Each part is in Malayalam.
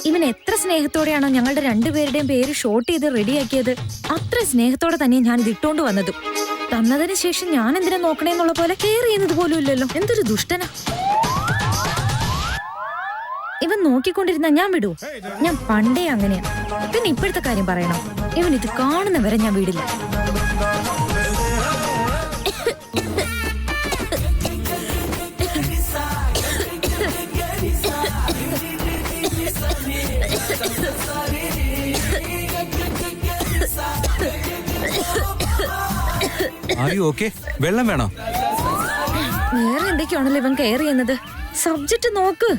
ഇവൻ എത്ര സ്നേഹത്തോടെയാണോ ഞങ്ങളുടെ രണ്ടുപേരുടെയും പേര് ഷോർട്ട് ചെയ്ത് റെഡിയാക്കിയത്, അത്ര സ്നേഹത്തോടെ തന്നെ ഞാൻ ഇത് ഇട്ടോണ്ട് വന്നതും. തന്നതിന് ശേഷം ഞാൻ എന്തിനാ നോക്കണേന്നുള്ള പോലെ കെയർ ചെയ്യുന്നത് പോലും ഇല്ലല്ലോ. എന്തൊരു ദുഷ്ടനാ ഇവൻ. നോക്കിക്കൊണ്ടിരുന്ന ഞാൻ വിടൂ? ഞാൻ പണ്ടേ അങ്ങനെയാ. പിന്നെ ഇപ്പോഴത്തെ കാര്യം പറയണം, ഇവൻ ഇത് കാണുന്നവരെ ഞാൻ വിടില്ല. വെള്ളം വേണോ? വേറെ എന്തൊക്കെയാണല്ലോ ഇവൻ കെയർ ചെയ്യുന്നത്. സബ്ജക്ട് നോക്ക്.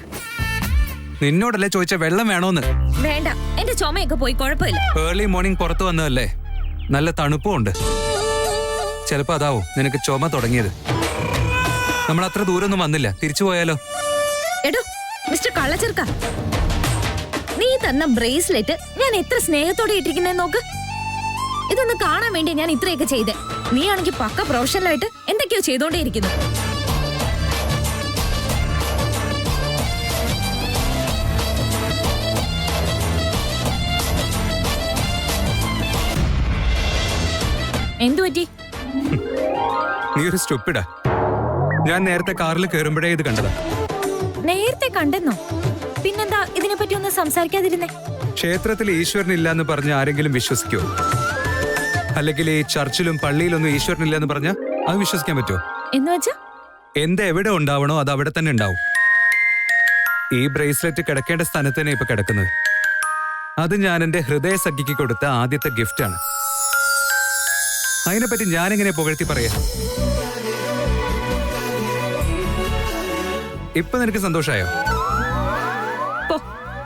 നിന്നോടല്ലേ ചോദിച്ച വെള്ളം വേണോന്ന്? വേണ്ട, എന്റെ ചുമയൊക്കെ പോയി, കുഴപ്പമില്ല. ഏർലി മോർണിംഗ് പുറത്തു വന്നതല്ലേ, നല്ല തണുപ്പും ഉണ്ട്. ചിലപ്പോ അതാവും നിനക്ക് ചുമ തുടങ്ങിയത്. നമ്മൾ അത്ര ദൂരമൊന്നും വന്നില്ല, തിരിച്ചു പോയാലോ? എടോ മിസ്റ്റർ കള്ളച്ചെറുക്ക, നീ തന്ന ബ്രേസ്ലെറ്റ് ഞാൻ എത്ര സ്നേഹത്തോടെ ഇട്ടിരിക്കുന്നേ നോക്ക്. ഇതൊന്ന് കാണാൻ വേണ്ടി ഞാൻ ഇത്രയൊക്കെ ചെയ്തേ. നീ ആണെങ്കിൽ പക്ക പ്രൊഫഷണലായിട്ട് എന്തൊക്കെയോ ചെയ്തോണ്ടേയിരിക്കുന്നു. എന്തു പറ്റി? നീ ഒരു സ്റ്റുപ്പിഡാ. ഞാൻ നേരത്തെ കാറിൽ കയറുമ്പോഴേ ഇത് കണ്ടതാ. നേരത്തെ കണ്ടെന്നോ? പിന്നെന്താ ഇതിനെപ്പറ്റി ഒന്ന് സംസാരിക്കാതിരുന്നേ? ക്ഷേത്രത്തിൽ ഈശ്വരനില്ല എന്ന് പറഞ്ഞ ആരെങ്കിലും വിശ്വസിക്കുമോ? അല്ലെങ്കിൽ ഈ ചർച്ചിലും പള്ളിയിലൊന്നും ഈശ്വരനില്ല എന്ന് പറഞ്ഞാൽ അത് വിശ്വസിക്കാൻ പറ്റുമോ? എന്ന് വെച്ചാ എന്ത് എവിടെ ഉണ്ടാവണോ അത് അവിടെ തന്നെ ഉണ്ടാവും. ഈ ബ്രേസ്ലെറ്റ് കിടക്കേണ്ട സ്ഥാനത്ത് തന്നെ ഇപ്പൊ കിടക്കുന്നത്. അത് ഞാൻ എന്റെ ഹൃദയസഖിക്ക് കൊടുത്ത ആദ്യത്തെ ഗിഫ്റ്റാണ്. അതിനെപ്പറ്റി ഞാനെങ്ങനെ പുകഴ്ത്തി പറയാ? ഇപ്പൊ നിനക്ക് സന്തോഷായോ?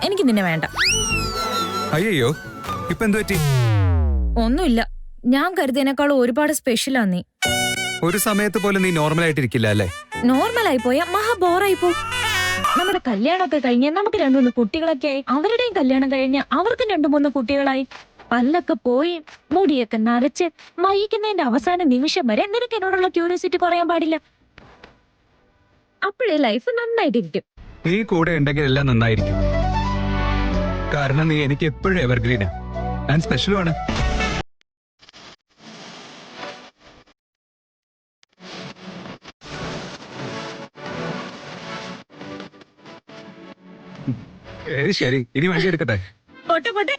എനിക്ക് നിന്നെ വേണ്ട. അയ്യോ, ഇപ്പൊ എന്തു പറ്റി? ഒന്നുമില്ല, ഞാൻ കരുതിയതിനേക്കാളും ഒരുപാട് സ്പെഷ്യലാ നീ. ഒരു സമയത്ത് പോലും നീ നോർമൽ ആയിട്ടിരിക്കില്ല അല്ലേ? നോർമലായി പോയാ മഹാ ബോറായി പോ. നമ്മുടെ കല്യാണമൊക്കെ കഴിഞ്ഞ് നമുക്ക് 2-3 കുട്ടികളൊക്കെ ആയി. അവരുടെയും കല്യാണം കഴിഞ്ഞ് അവർക്ക് 2-3 കുട്ടികളായി. പല്ലൊക്കെ പോയി മുടിയൊക്കെ നരച്ച് മയിക്കുന്നതിന്റെ അവസാന നിമിഷം വരെ നിനക്ക് എന്നോടുള്ള ക്യൂരിയോസിറ്റി കുറയാൻ പാടില്ല. അപ്പോഴേ ലൈഫ് നന്നായിട്ടിരിക്കും. നീ കൂടെ ഉണ്ടെങ്കിൽ എല്ലാം നന്നായിരിക്കും. കാരണം നീ എനിക്ക് എപ്പോഴും എവർഗ്രീനാ, ഞാൻ സ്പെഷ്യലുമാണ്. ശരി, ഇനി വണ്ടി എടുക്കട്ടെ? പോട്ടെ.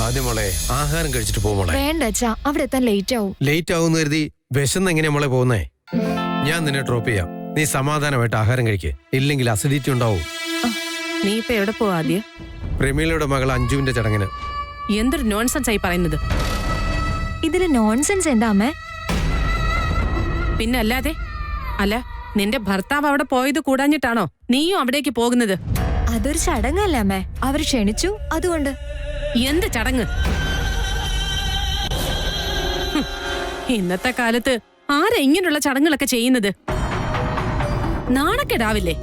ആദ്യം മോളെ ആഹാരം കഴിച്ചിട്ട് പോകുമോളെ. വേണ്ട അച്ഛാ, അവിടെ എത്താൻ ലേറ്റ് ആവും. ലേറ്റ് ആവുന്ന കരുതി വിശന്ന് എങ്ങനെയാ മോളെ പോകുന്നേ? ഞാൻ നിന്നെ ഡ്രോപ്പ് ചെയ്യാം. നീ സമാധാനമായിട്ട് ആഹാരം കഴിക്കേ, ഇല്ലെങ്കിൽ അസിഡിറ്റി ഉണ്ടാവും. നീ ഇപ്പൊ എവിടെ പോവാ? ആദ്യം പ്രമീളയുടെ മകൾ അഞ്ജുവിന്റെ ചടങ്ങിന്. എന്തൊരു നോൺസെൻസ് ആയി പറയുന്നത്. ഇതില് നോൺസെൻസ് എന്താ അമ്മേ? പിന്നെ അല്ലാതെ. അല്ല, നിന്റെ ഭർത്താവ് അവിടെ പോയത് കൂടാഞ്ഞിട്ടാണോ നീയും അവിടേക്ക് പോകുന്നത്? അതൊരു ചടങ്ങല്ലേ അമ്മേ, അവർ ക്ഷണിച്ചു, അതുകൊണ്ട്. എന്ത് ചടങ്ങ്? ഇന്നത്തെ കാലത്ത് ആരാ ഇങ്ങനെയുള്ള ചടങ്ങുകളൊക്കെ ചെയ്യുന്നത്? നാണക്കേടാവില്ലേ?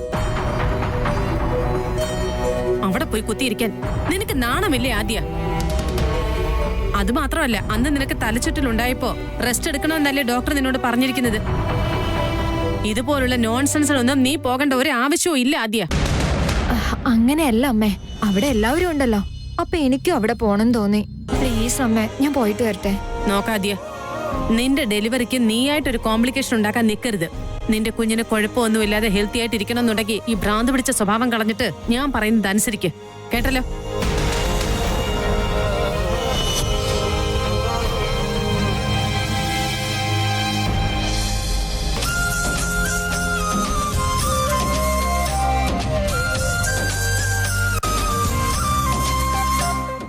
അവിടെ പോയി കുത്തിയിരിക്കാൻ നിനക്ക് നാണമില്ലേ ആദ്യ? അത് മാത്രമല്ല, അന്ന് നിനക്ക് തലച്ചുറ്റലുണ്ടായപ്പോ റെസ്റ്റ് എടുക്കണമെന്നല്ലേ ഡോക്ടർ നിന്നോട് പറഞ്ഞിരിക്കുന്നത്? ഇതുപോലുള്ള നോൺസെൻസിനൊന്നും നീ പോകേണ്ട ഒരു ആവശ്യവും ഇല്ല ആദ്യ. അങ്ങനെയല്ല അമ്മേ, അവിടെ എല്ലാവരും ഉണ്ടല്ലോ, അപ്പൊ എനിക്കും അവിടെ പോണം തോന്നി. പ്ലീസ് അമ്മേ, ഞാൻ പോയിട്ട് വരട്ടെ. നോക്കാദ്യ, നിന്റെ ഡെലിവറിക്ക് നീയായിട്ടൊരു കോംപ്ലിക്കേഷൻ ഉണ്ടാക്കാൻ നിൽക്കരുത്. നിന്റെ കുഞ്ഞിന് കുഴപ്പമൊന്നുമില്ലാതെ ഹെൽത്തി ആയിട്ട് ഇരിക്കണമെന്നുണ്ടെങ്കിൽ ഈ ഭ്രാന്ത് പിടിച്ച സ്വഭാവം കളഞ്ഞിട്ട് ഞാൻ പറയുന്നത് അനുസരിക്ക്, കേട്ടല്ലോ?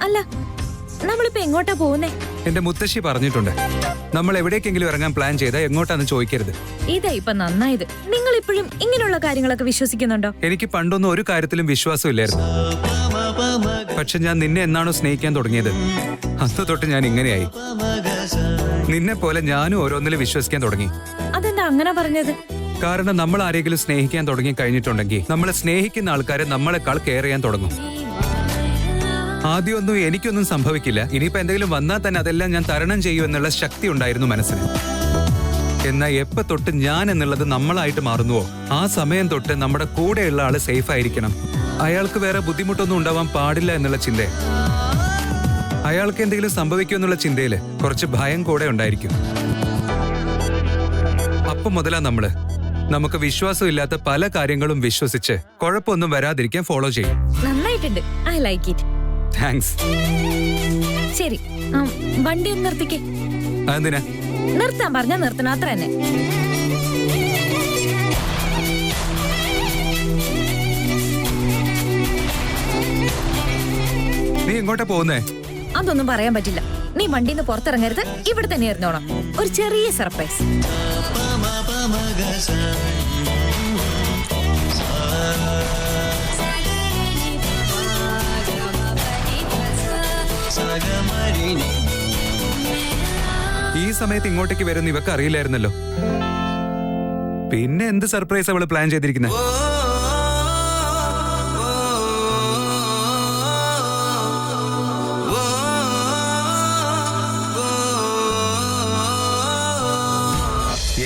അല്ല, നമ്മളിപ്പോ എങ്ങോട്ടാ പോകുന്നേ? എന്റെ മുത്തശ്ശി പറഞ്ഞിട്ടുണ്ട്, നമ്മൾ എവിടേക്കെങ്കിലും ഇറങ്ങാൻ പ്ലാൻ ചെയ്താൽ എങ്ങോട്ടാന്ന് ചോദിക്കരുത്. ഇതാ ഇപ്പൊ നന്നായത്. നിങ്ങൾ ഇപ്പോഴും ഇങ്ങനെയുള്ള കാര്യങ്ങളൊക്കെ വിശ്വസിക്കുന്നുണ്ടോ? എനിക്ക് പണ്ടൊന്നും ഒരു കാര്യത്തിലും വിശ്വാസം ഇല്ലായിരുന്നു. പക്ഷെ ഞാൻ നിന്നെ എന്നാണോ സ്നേഹിക്കാൻ തുടങ്ങിയത്, അന്ന് തൊട്ട് ഞാൻ ഇങ്ങനെയായി. നിന്നെ പോലെ ഞാനും ഓരോന്നിലും വിശ്വസിക്കാൻ തുടങ്ങി. അതെന്താ അങ്ങനെ പറഞ്ഞത്? കാരണം നമ്മൾ ആരെങ്കിലും സ്നേഹിക്കാൻ തുടങ്ങി കഴിഞ്ഞിട്ടുണ്ടെങ്കിൽ നമ്മളെ സ്നേഹിക്കുന്ന ആൾക്കാരെ നമ്മളെക്കാൾ കെയർ ചെയ്യാൻ തുടങ്ങും. ആദ്യമൊന്നും എനിക്കൊന്നും സംഭവിക്കില്ല, ഇനിയിപ്പോ എന്തെങ്കിലും വന്നാൽ തന്നെ അതെല്ലാം ഞാൻ തരണം ചെയ്യൂ എന്നുള്ള ശക്തി ഉണ്ടായിരുന്നു മനസ്സിന്. എന്നാ എപ്പോ തൊട്ട് ഞാൻ എന്നുള്ളത് നമ്മളായിട്ട് മാറുന്നുവോ ആ സമയം തൊട്ട് നമ്മുടെ കൂടെയുള്ള ആള് സേഫ് ആയിരിക്കണം. അയാൾക്ക് വേറെ ബുദ്ധിമുട്ടൊന്നും ഉണ്ടാവാൻ പാടില്ല എന്നുള്ള ചിന്ത. അയാൾക്ക് എന്തെങ്കിലും സംഭവിക്കുമെന്നുള്ള ചിന്തയില് കുറച്ച് ഭയം കൂടെ ഉണ്ടായിരിക്കും. അപ്പൊ മുതലാ നമുക്ക് വിശ്വാസമില്ലാത്ത പല കാര്യങ്ങളും വിശ്വസിച്ച് കുഴപ്പമൊന്നും വരാതിരിക്കാൻ ഫോളോ ചെയ്യും. നന്നായിട്ടുണ്ട്. I like it. താങ്ക്സ്. ശരി, വണ്ടി ഒന്ന് നിർത്തിക്കേ. അതെന്തിനാ? നിർത്താൻ പറഞ്ഞാ നിർത്തണം, അത്ര തന്നെ. നീ എങ്ങോട്ടാ പോകുന്നേ? അതൊന്നും പറയാൻ പറ്റില്ല. നീ വണ്ടിന്ന് പുറത്തിറങ്ങരുത്, ഇവിടെ തന്നെ ഇരുന്നോണം. ഒരു ചെറിയ സർപ്രൈസ്. ഈ സമയത്ത് ഇങ്ങോട്ടേക്ക് വരുന്ന ഇവക്ക് അറിയില്ലായിരുന്നല്ലോ. പിന്നെ എന്ത് സർപ്രൈസ് അവള് പ്ലാൻ ചെയ്തിരിക്കുന്നത്?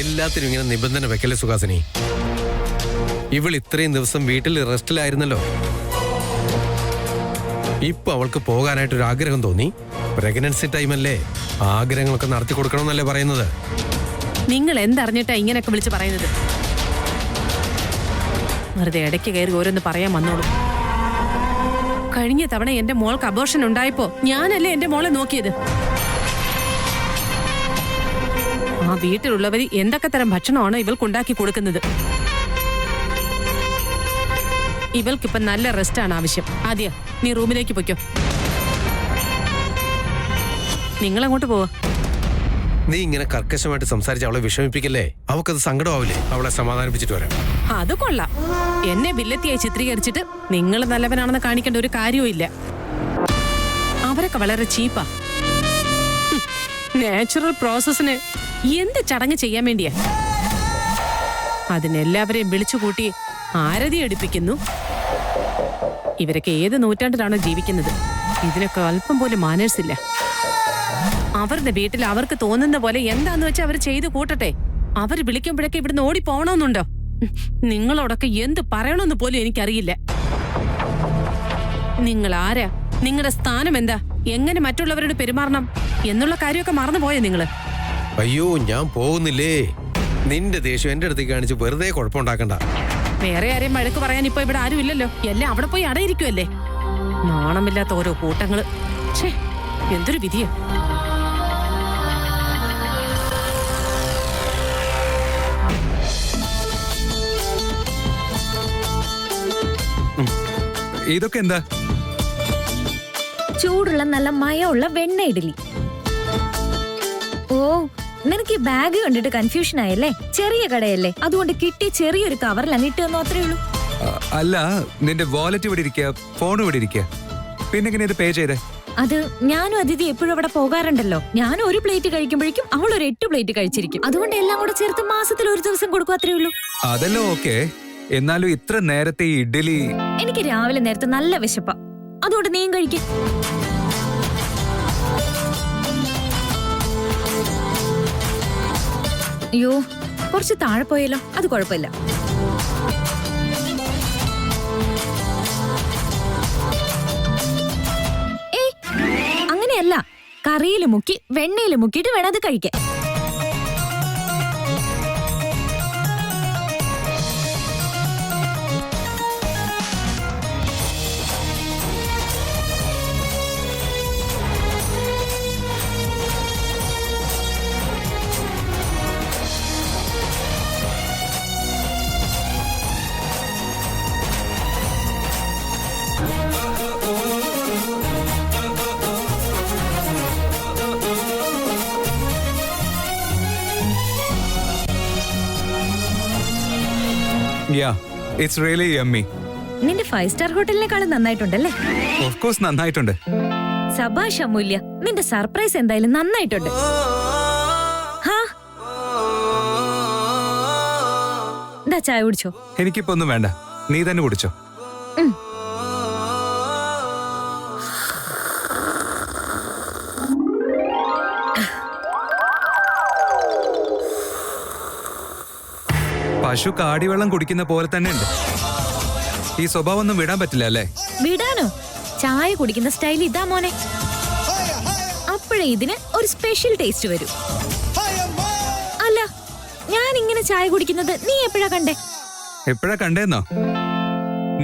എല്ലാത്തിനും ഇങ്ങനെ നിബന്ധന വെക്കല്ലേ സുഹാസിനി. ഇവൾ ഇത്രയും ദിവസം വീട്ടിൽ റെസ്റ്റിലായിരുന്നല്ലോ. ഇപ്പൊ അവൾക്ക് പോകാനായിട്ടൊരു ആഗ്രഹം തോന്നി. പ്രഗ്നൻസി ടൈമല്ലേ, ആഗ്രഹങ്ങളൊക്കെ നടത്തി കൊടുക്കണമെന്നല്ലേ പറയുന്നത്. നിങ്ങൾ എന്തറിഞ്ഞിട്ടാ ഇങ്ങനെയൊക്കെ വിളിച്ച് പറയുന്നത്? വെറുതെ ഇടയ്ക്ക് കയറി ഓരോന്ന് പറയാൻ വന്നോളൂ. കഴിഞ്ഞ തവണ എന്റെ മോൾക്ക് അബോർഷൻ ഉണ്ടായപ്പോ ഞാനല്ലേ എന്റെ മോളെ നോക്കിയത്. ആ വീട്ടിലുള്ളവര് എന്തൊക്കെ തരം ഭക്ഷണമാണ് ഇവൾക്കുണ്ടാക്കി കൊടുക്കുന്നത്. ഇവൾക്കിപ്പം നല്ല റെസ്റ്റാണ് ആവശ്യം. ആദ്യ നീ റൂമിലേക്ക് പൊയ്ക്കോ. നിങ്ങളങ്ങോട്ട് പോവാ. നീ ഇങ്ങനെ കർക്കശമായിട്ട് സംസാരിച്ച് അവളെ വിഷമിപ്പിക്കല്ലേ. അവക്കത് സങ്കടമാവില്ലേ? അവളെ സമാധാനിപ്പിച്ചിട്ട് വരാം. അത് കൊള്ളാം. എന്നെ വില്ലത്തിയായി ചിത്രീകരിച്ചിട്ട് നിങ്ങൾ നല്ലവനാണെന്ന് കാണിക്കേണ്ട ഒരു കാര്യവും ഇല്ല. അവരൊക്കെ വളരെ ചീപ്പാ. നാച്ചുറൽ പ്രോസസ്സിന് എന്ത് ചടങ്ങ് ചെയ്യാൻ വേണ്ടിയാ? അതിനെല്ലാവരെയും വിളിച്ചുകൂട്ടി ആരതി എടുപ്പിക്കുന്നു. ഇവരൊക്കെ ഏത് നൂറ്റാണ്ടിലാണോ ജീവിക്കുന്നത്? ഇതിനൊക്കെ അല്പം പോലും മാനേഴ്സ് ഇല്ല. അവരുടെ വീട്ടിൽ അവർക്ക് തോന്നുന്ന പോലെ എന്താന്ന് വെച്ചാൽ അവർ ചെയ്തു കൂട്ടട്ടെ. അവർ വിളിക്കുമ്പോഴൊക്കെ ഇവിടുന്ന് ഓടി പോകണമെന്നുണ്ടോ? നിങ്ങളോടൊക്കെ എന്ത് പറയണമെന്ന് പോലും എനിക്കറിയില്ല. നിങ്ങൾ ആരാ? നിങ്ങളുടെ സ്ഥാനം എന്താ? എങ്ങനെ മറ്റുള്ളവരോട് പെരുമാറണം എന്നുള്ള കാര്യമൊക്കെ മറന്നുപോയോ നിങ്ങള്? അയ്യോ, ഞാൻ പോകുന്നില്ലേ. നിന്റെ ദേഷ്യം എന്റെ അടുത്തേക്ക് കാണിച്ച് വെറുതെ കുഴപ്പമുണ്ടാക്കണ്ട. വേറെ ആരെയും വഴക്ക് പറയാൻ ഇപ്പൊ ഇവിടെ ആരും ഇല്ലല്ലോ. എല്ലാം അവിടെ പോയി അടയിരിക്കുമല്ലേ. നാണമില്ലാത്ത ഓരോ കൂട്ടങ്ങള്. ഛേ, എന്തൊരു വിധിയാ. ഇതൊക്കെ എന്താ? ചൂടുള്ള നല്ല മയമുള്ള വെണ്ണ ഇഡലി. ഓ, നിനക്ക് ഈ ബാഗ് കണ്ടിട്ട് കൺഫ്യൂഷൻ ആയല്ലേ? ചെറിയ കടയല്ലേ, അതുകൊണ്ട് കിട്ടി ചെറിയൊരു കവറിൽ അങ്ങിട്ട് തന്നോ, അത്രേ ഉള്ളൂ. അല്ല, നിന്റെ വാലറ്റ് ഇവിടെ ഇരിക്കുക, ഫോൺ ഇവിടെ ഇരിക്കുക, പിന്നെ എങ്ങനെ ഇത് പേ ചെയ്തേ? അത് ഞാനും അതിഥി എപ്പോഴും അവിടെ പോകാറുണ്ടല്ലോ. ഞാൻ ഒരു പ്ലേറ്റ് കഴിക്കുമ്പോഴേക്കും അവൾ ഒരു 8 പ്ലേറ്റ് കഴിച്ചിരിക്കും. അതുകൊണ്ട് എല്ലാം കൂടെ ചേർത്ത് മാസത്തിൽ ഒരു ദിവസം കൊടുക്കും, അത്രേ ഉള്ളൂ. അതെല്ലാം ഓക്കെ. എന്നാലും ഇത്ര നേരത്തെ ഈ ഇഡ്ഡലി? എനിക്ക് രാവിലെ നേരത്തെ നല്ല വിശപ്പാ, അതുകൊണ്ട് നീയും കഴിക്കും. അയ്യോ, കുറച്ച് താഴെ പോയല്ലോ, അത് കുഴപ്പമില്ല. ഏയ്, അങ്ങനെയല്ല. കറിയിൽ മുക്കി വെണ്ണയിൽ മുക്കിയിട്ട് വേണം അത് കഴിക്കാൻ. Yeah, it's really yummy. നിന്റെ 5 സ്റ്റാർ ഹോട്ടലിനേക്കാളും നന്നായിട്ടുണ്ടല്ലേ? Of course, നന്നായിട്ടുണ്ട്. സബാഷ് അമൂല്യ, നിന്റെ സർപ്രൈസ് എന്തായാലും നന്നായിട്ടുണ്ട്. എന്താ ചായ കുടിച്ചോ? എനിക്കിപ്പോ ഒന്നും വേണ്ട, നീ തന്നെ കുടിച്ചോ. പശു കാടിവെള്ളം കുടിക്കുന്ന പോലെ തന്നെ ഉണ്ട്. ഈ സ്വഭാവം ഒന്നും വിടാൻ പറ്റില്ല അല്ലേ? വിടാനോ? ചായ കുടിക്കുന്ന സ്റ്റൈൽ ഇതാ മോനെ. അപ്പോഴേ ഇതിന് ഒരു സ്പെഷ്യൽ ടേസ്റ്റ് വരും. അല്ല, ഞാൻ ഇങ്ങനെ ചായ കുടിക്കുന്നത് നീ എപ്പോഴാ കണ്ടേ? എപ്പോഴാ കണ്ടേന്നോ?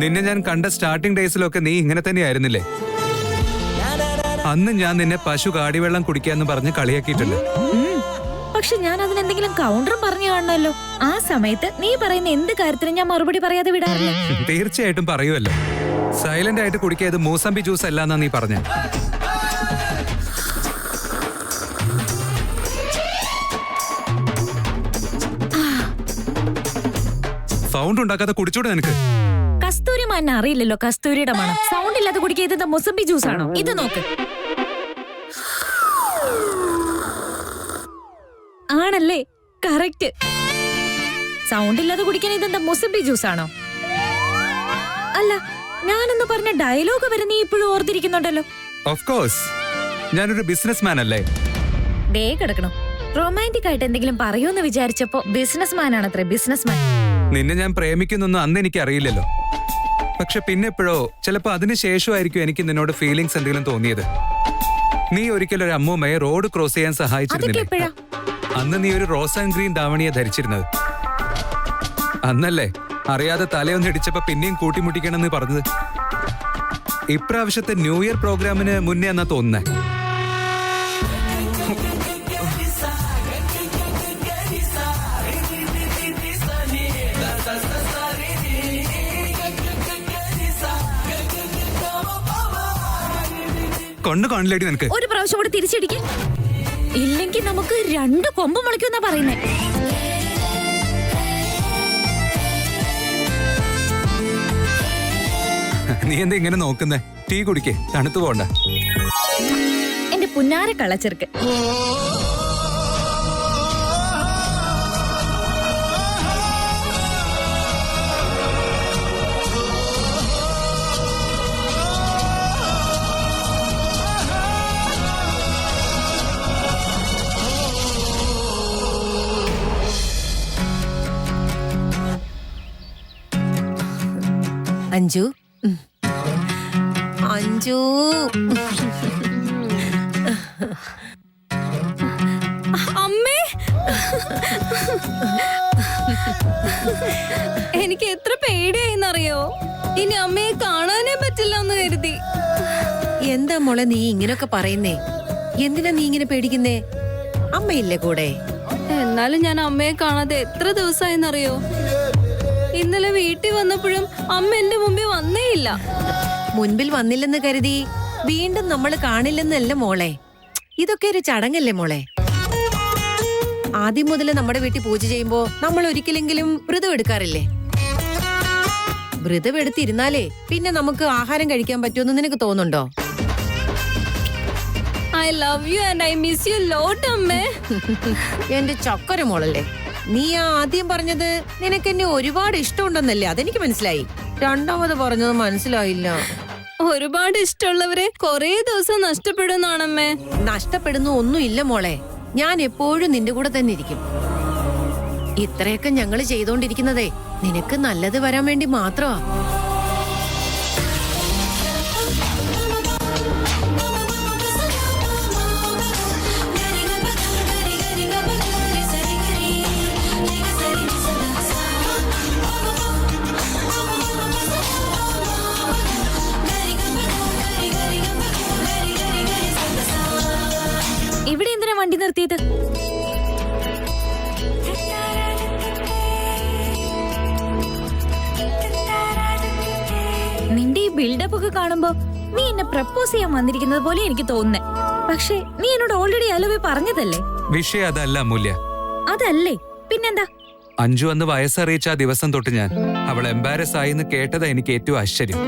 നിന്നെ ഞാൻ കണ്ട സ്റ്റാർട്ടിംഗ് ഡേയ്സിലൊക്കെ നീ ഇങ്ങനെ തന്നെയായിരുന്നില്ലേ? അന്ന് ഞാൻ നിന്നെ പശു കാടിവെള്ളം കുടിക്കാന്ന് പറഞ്ഞ് കളിയാക്കിയിട്ടുണ്ട്. പക്ഷെ ഞാൻ അതിനെന്തെങ്കിലും കൗണ്ടറും പറഞ്ഞു കാണണമല്ലോ. ആ സമയത്ത് നീ പറയുന്ന എന്ത് കാര്യത്തിനും ഞാൻ മറുപടി പറയാതെ വിടാറില്ല. തീർച്ചയായിട്ടും പറയുമല്ലോ. സൈലന്റ് ആയിട്ട് കുടിക്കാത് മൂസമ്പി ജ്യൂസ് അല്ലാന്നാ നീ പറഞ്ഞ. സൗണ്ട് ഉണ്ടാക്കാതെ കുടിച്ചൂടെ നിനക്ക്? കസ്തൂരി മാൻ അറിയില്ലല്ലോ കസ്തൂരിയുടെ മണം. സൗണ്ട് ഇല്ലാതെ കുടിക്കുക ഇത് മൊസംബി ജ്യൂസ് ആണോ? ഇത് നോക്ക്. ആണല്ലേ, കറക്റ്റ്. സൗണ്ട് ഇല്ലാതെ കുടിക്കാൻ ഇതെന്താ മൊസംബി ജ്യൂസ് ആണോ? അല്ല, ഞാനെന്ന് പറഞ്ഞ ഡയലോഗ് വരെ നീ ഇപ്പോഴും ഓർത്തിരിക്കുന്നുണ്ടല്ലോ. ഓഫ് കോഴ്സ്, ഞാനൊരു ബിസിനസ് മാൻ അല്ലേ? ഡേ കിടക്കണം. റൊമാൻറ്റിക് ആയിട്ട് എന്തെങ്കിലും പറയൂന്ന് വിചാരിച്ചപ്പോ ബിസിനസ് മാൻ ആണത്രേ, ബിസിനസ് മാൻ. നിന്നെ ഞാൻ പ്രേമിക്കുന്നൊന്നും അന്ന് എനിക്ക് അറിയില്ലല്ലോ. പക്ഷെ പിന്നെ എപ്പോഴോ, ചിലപ്പോ അതിനുശേഷമായിരിക്കും എനിക്ക് നിന്നോട് ഫീലിങ്സ് എന്തെങ്കിലും തോന്നിയത്. നീ ഒരിക്കലും ഒരു അമ്മൂമ്മയെ റോഡ് ക്രോസ് ചെയ്യാൻ സഹായിച്ചിരുന്നില്ലേ? അന്ന് നീ ഒരു റോസ് ആൻഡ് ഗ്രീൻ ധാവണിയെ ധരിച്ചിരുന്നത്. അന്നല്ലേ അറിയാതെ തലയൊന്ന് ഇടിച്ചപ്പോ പിന്നെയും കൂട്ടിമുട്ടിക്കണമെന്ന് പറഞ്ഞത്. ഇപ്രാവശ്യത്തെ ന്യൂ ഇയർ പ്രോഗ്രാമിന് മുന്നേ എന്നാ തോന്നുന്നേ. കൊണ്ടു കാണില്ലേടി നിനക്ക്? ഒരു പ്രാവശ്യം കൂടെ തിരിച്ചടിക്ക്, ഇല്ലെങ്കിൽ നമുക്ക് രണ്ട് കൊമ്പ് മുളയ്ക്കുന്നാ പറയുന്നേ. നീ എന്താ ഇങ്ങനെ നോക്കുന്നേ? ടീ കുടിക്കേ, തണുത്തു പോണ്ട. എന്റെ പുന്നാര കളച്ചെറുക്ക്. അഞ്ജു, അഞ്ജു, അമ്മേ, എനിക്ക് എത്ര പേടിയായിന്നറിയോ. ഇനി അമ്മയെ കാണാനേ പറ്റില്ല എന്ന് കരുതി. എന്താ മോളെ നീ ഇങ്ങനൊക്കെ പറയുന്നേ? എന്തിനാ നീ ഇങ്ങനെ പേടിക്കുന്നേ? അമ്മയില്ലേ കൂടെ? എന്നാലും ഞാൻ അമ്മയെ കാണാതെ എത്ര ദിവസമായെന്നറിയോ. ഇന്നലെ വീട്ടിൽ വന്നപ്പോഴും അമ്മ എന്റെ മുമ്പിൽ വന്നേയില്ല. മുൻപിൽ വന്നില്ലെന്ന് കരുതി വീണ്ടും നമ്മൾ കാണില്ലെന്നല്ല മോളെ. ഇതൊക്കെ ഒരു ചടങ്ങല്ലേ മോളെ. ആദ്യം മുതൽ നമ്മുടെ വീട്ടിൽ പൂജ ചെയ്യുമ്പോ നമ്മൾ ഒരിക്കലെങ്കിലും വ്രതം എടുക്കാറില്ലേ? വ്രതം എടുത്തിരുന്നാലേ പിന്നെ നമുക്ക് ആഹാരം കഴിക്കാൻ പറ്റുമെന്ന് നിനക്ക് തോന്നുന്നുണ്ടോ? I love you and I miss you lot അമ്മേ. എന്റെ ചക്കര മോളല്ലേ. നീ ആദ്യം പറഞ്ഞത് നിനക്ക് എന്നെ ഒരുപാട് ഇഷ്ടമുണ്ടെന്നല്ലേ? അതെനിക്ക് മനസ്സിലായി. രണ്ടാമത് പറഞ്ഞത് മനസ്സിലായില്ല. ഒരുപാട് ഇഷ്ടമുള്ളവരെ കൊറേ ദിവസം നഷ്ടപ്പെടുന്നാണമ്മേ. നഷ്ടപ്പെടുന്ന ഒന്നുമില്ല മോളെ. ഞാൻ എപ്പോഴും നിന്റെ കൂടെ തന്നെ ഇരിക്കും. ഇത്രയൊക്കെ ഞങ്ങൾ ചെയ്തോണ്ടിരിക്കുന്നതേ നിനക്ക് നല്ലത് വരാൻ വേണ്ടി മാത്രമാ. ഇവിടെ എന്തിനാ വണ്ടി നിർത്തിയത്? നിന്റെ ഈ ബിൽഡപ്പ് ഒക്കെ കാണുമ്പോ നീ എന്നെ പ്രപ്പോസ് ചെയ്യാൻ വന്നിരിക്കുന്നത് പോലെ എനിക്ക് തോന്നുന്നേ. പക്ഷെ നീ എന്നോട് ഓൾറെഡി അലവേ പറഞ്ഞതല്ലേ? വിഷയം അതല്ല മൂല്യ. അതല്ലേ പിന്നെന്താ? അഞ്ജു അന്ന് വയസ്സറിയിച്ച ആ ദിവസം തൊട്ട് ഞാൻ അവൾ എംബാരസ് ആയി എന്ന് കേട്ടതാ എനിക്ക് ഏറ്റവും ആശ്ചര്യം.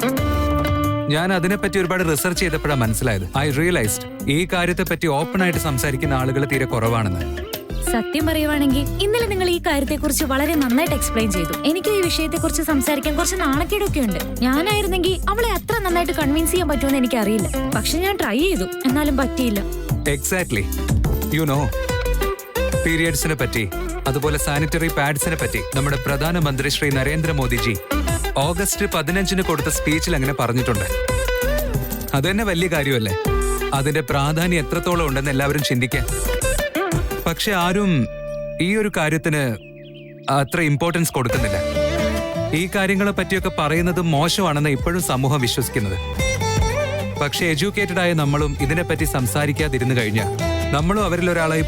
ഞാൻ അതിനെപ്പറ്റി ഒരുപാട് റിസർച്ച് ചെയ്തപ്പോഴാണ് മനസ്സിലായത്. ഐ റിയലൈസ്ഡ് ഈ കാര്യത്തെ പറ്റി ഓപ്പൺ ആയിട്ട് സംസാരിക്കുന്ന ആളുകൾ തീരെ കുറവാണെന്ന്. സത്യം പറയുവാണെങ്കിൽ ഇന്നലെ നിങ്ങൾ ഈ കാര്യത്തെക്കുറിച്ച് വളരെ നന്നായിട്ട് എക്സ്പ്ലെയിൻ ചെയ്തു. എനിക്ക് ഈ വിഷയത്തെക്കുറിച്ച് സംസാരിക്കാൻ കുറച്ച് നാണക്കേടൊക്കെ ഉണ്ട്. ഞാനായിരുന്നെങ്കിൽ അവളെ അത്ര നന്നായിട്ട് കൺവിൻസ് ചെയ്യാൻ പറ്റുമെന്ന് എനിക്ക് അറിയില്ല. പക്ഷെ ഞാൻ ട്രൈ ചെയ്തു, എന്നാലും പറ്റിയില്ല. എക്സാക്ട്ലി. യു നോ, പീരിയഡ്സിനെ പറ്റി അതുപോലെ സാനിറ്ററി പാഡ്സിനെ പറ്റി നമ്മുടെ പ്രധാനമന്ത്രി ശ്രീ നരേന്ദ്രമോദിജി ഓഗസ്റ്റ് 15 കൊടുത്ത സ്പീച്ചിൽ അങ്ങനെ പറഞ്ഞിട്ടുണ്ട്. അത് തന്നെ വലിയ കാര്യമല്ലേ? അതിന്റെ പ്രാധാന്യം എത്രത്തോളം ഉണ്ടെന്ന് എല്ലാവരും ചിന്തിക്കാൻ. പക്ഷെ ആരും ഈ ഒരു കാര്യത്തിന് അത്ര ഇമ്പോർട്ടൻസ് കൊടുക്കുന്നില്ല. ഈ കാര്യങ്ങളെ പറ്റിയൊക്കെ പറയുന്നത് മോശമാണെന്ന് ഇപ്പോഴും സമൂഹം വിശ്വസിക്കുന്നത്. പക്ഷെ എഡ്യൂക്കേറ്റഡ് ആയ നമ്മളും ഇതിനെപ്പറ്റി സംസാരിക്കാതിരുന്നു കഴിഞ്ഞാൽ നമ്മളും അവരിൽ ഒരാളായി